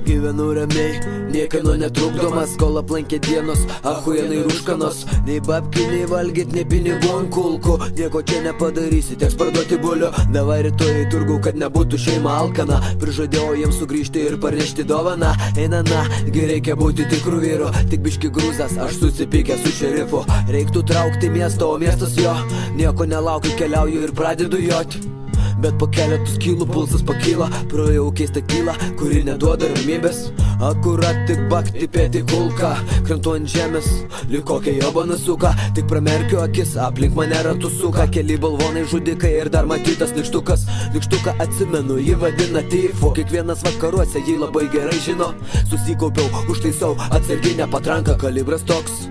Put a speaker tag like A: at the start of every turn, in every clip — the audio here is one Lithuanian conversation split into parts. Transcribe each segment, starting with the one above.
A: Gyvenu ramiai, niekino netrukdomas, kol aplankė dienos, ahujenai rūškanos. Nei babkių, nei valgyt, nei pinigų ant kulkų, nieko čia nepadarysi, teks parduoti buliu. Davai rytoj į turgų, kad nebūtų šeima alkana. Prižadėjau jiems sugrįžti ir parnešti dovaną. Eina na, gi reikia būti tikrų vyru, tik biški grūzas, aš susipykęs su šerifu. Reiktų traukti miestą, o miestas jo, nieko nelaukiu, keliauju ir pradedu joti. Bet po keletų skylų pulsas pakyla, praėjau keistą tylą, kuri neduoda ramybės. Akurat tik bakti pėti kulka, krentu ant žemės, lyg kokia jobana suka. Tik pramerkiu akis, aplink mane ratų suka, keli balvonai žudikai ir dar matytas nykštukas. Nykštuką atsimenu, jį vadina Tifo, kiekvienas vakaruose jį labai gerai žino. Susikaupiau, užtaisau atsarginę patranką, kalibras toks,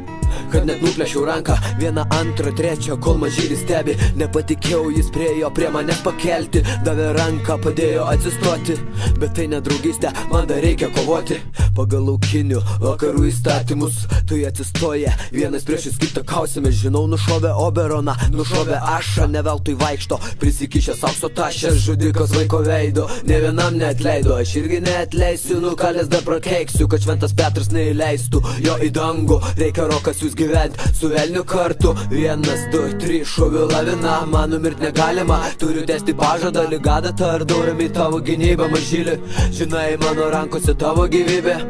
A: kad net nuplėšiau ranką. Vieną, antrą, trečią, kol mažylis stebi. Nepatikėjau, jis priejo prie manęs pakelti, davė ranką, padėjo atsistoti. Bet tai ne draugystė, man dar reikia kovoti pagal laukinių vakarų įstatymus. Tu atsistoja, vienas priešais kitą kausime. Žinau, nušovė Oberoną, nušovė Ašą. Ne veltui vaikšto, prisikišęs aukso tašės. Žudikas vaiko veido, ne vienam neatleido. Aš irgi neatleisiu, nukalęs dar prakeiksiu, kad šventas Petras neįleistų jo į dangų. Reikia rokas jūs gyvent su velniu kartu. 1, 2, 3, šoviu lavina. Man numirt negalima, turiu tęsti pažadą. Ligada tardau ramiai tavo gynybą, mažylį. Žinai, mano rankose tavo gyvybė.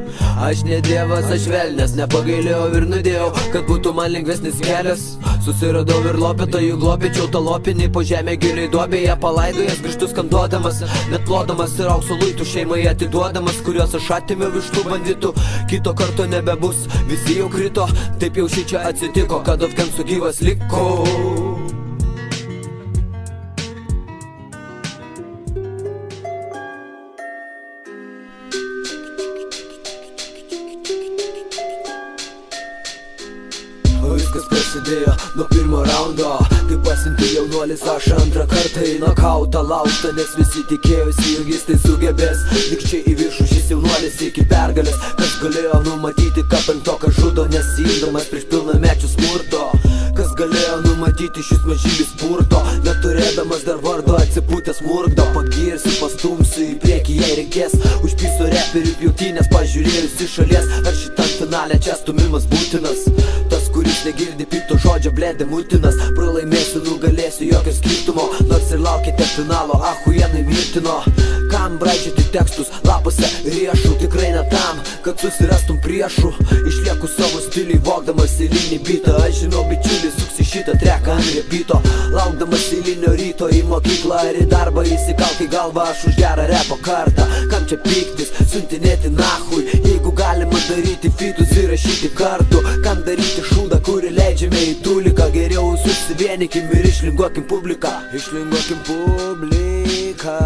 A: Aš ne dievas, aš velnes, nepagailėjau ir nudėjau, kad būtų man lengvesnis kelias. Susiradau ir lopėtojų, glopėčiau tą lopinį po žemę giliai duobėje, palaidojęs grįžtų skanduodamas, net plodamas ir aukso luitų šeimai atiduodamas, kuriuos aš atėmiau iš tų banditų. Kito karto nebebus, visi jau krito, taip jau šičia atsitiko, kad Dovkensu gyvas liko. Viskas prasidėjo nuo pirmo raundo, kai pasiuntė jaunuolis aš antrą kartą į nokautą laužtą, nes visi tikėjosi, jog jis tai sugebės. Nykščiai į viršų šis jaunuolis iki pergalės, kas galėjo numatyti, ką penktokas žudo, nesiimdamas prieš pilnamečių smurto. Kas galėjo numatyti šis mažylis purto, neturėdamas dar vardo atsipūtęs murgdo. Pagirsiu, pastumsiu į priekį, jei reikės, užpysiu reperių pjautynės, pažiūrėjus iš šalies. Ar šitam finale čia stumimas būtinas? Tas, kuris negirdi pikto žodžio, blėdė mutinas. Pralaimėsiu, nugalėsiu, jokio skirtumo, nors ir laukite finalo, ahujenai mirtino. Kam braidžioti tekstus lapuose riešų, tikrai ne tam, kad susirastum priešų. Išlieku savo stiliui, vogdamas eilinį bitą. Aš žinau, bičiulis, suksi šitą treką ant repito, laukdamas eilinio ryto į mokyklą ar į darbą. Įsikalk į galvą, aš už gerą repo kartą. Kam čia piktis, siuntinėti nahui, jeigu galima daryti fitus ir rašyti kartu. Kam daryti šūdą, kurį leidžiame į tuliką? Geriau susivienykim ir išlinguokim publiką. Išlinguokim publiką.